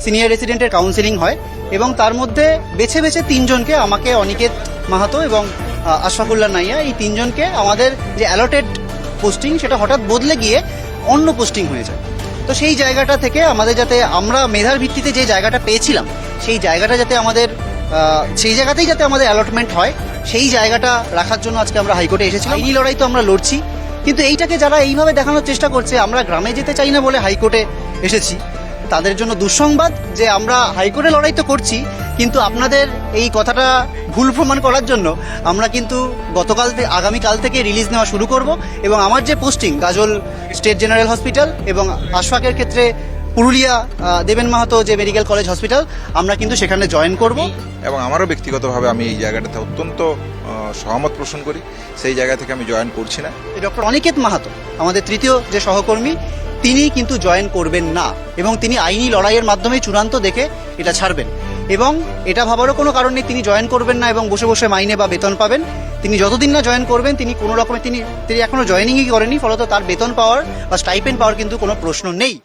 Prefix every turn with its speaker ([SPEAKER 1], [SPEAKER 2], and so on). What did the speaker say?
[SPEAKER 1] Senior রেসিডেন্টের counselling হয় এবং তার মধ্যে বেছে বেছে 3 জনকে, আমাকে, অনিকেত মাহাতো এবং আশফাকুল্লাহ নাইয়া, এই 3 জনকে আমাদের যে অ্যালটেড পোস্টিং সেটা হঠাৎ বদলে গিয়ে অন্য পোস্টিং হয়ে যায়। তো সেই জায়গাটা থেকে আমাদের যাতে আমরা মেধার ভিত্তিতে যে জায়গাটা পেয়েছিলাম সেই জায়গাটা যাতে আমাদের সেই জায়গাতেই যাতে আমাদের অ্যালটমেন্ট হয়, সেই জায়গাটা রাখার জন্য আজকে আমরা হাইকোর্টে এসেছি। আইনি লড়াই তো আমরা লড়ছি, কিন্তু এইটাকে যারা এইভাবে দেখানোর চেষ্টা করছে আমরা গ্রামে যেতে চাই না বলে হাইকোর্টে এসেছি, তাদের জন্য দুঃসংবাদ যে আমরা হাইকোর্টে লড়াই তো করছি, কিন্তু আপনাদের এই কথাটা ভুল প্রমাণ করার জন্য আমরা কিন্তু আগামীকাল থেকে রিলিজ নেওয়া শুরু করব এবং আমার যে পোস্টিং গাজল স্টেট জেনারেল হসপিটাল এবং আশফাকের ক্ষেত্রে পুরুলিয়া দেবেন মাহাতো যে মেডিকেল কলেজ হসপিটাল, আমরা কিন্তু সেখানে জয়েন করব।
[SPEAKER 2] এবং আমারও ব্যক্তিগতভাবে আমি এই জায়গাটাতে অত্যন্ত সহমত পোষণ করি, সেই জায়গা থেকে আমি জয়েন করছি না।
[SPEAKER 1] ডক্টর অনিকেত মাহাতো আমাদের তৃতীয় যে সহকর্মী, তিনি কিন্তু জয়েন করবেন না এবং তিনি আইনি লড়াইয়ের মাধ্যমে চূড়ান্ত দেখে এটা ছাড়বেন এবং এটা ভাবারও কোনো কারণ নেই তিনি জয়েন করবেন না এবং বসে বসে মাইনে বা বেতন পাবেন। তিনি যতদিন না জয়েন করবেন তিনি কোনো রকমের তিনি এখনো জয়েনিংই করেনি, ফলত তার বেতন পাওয়ার বা স্টাইপেন্ড পাওয়ার কিন্তু কোনো প্রশ্ন নেই।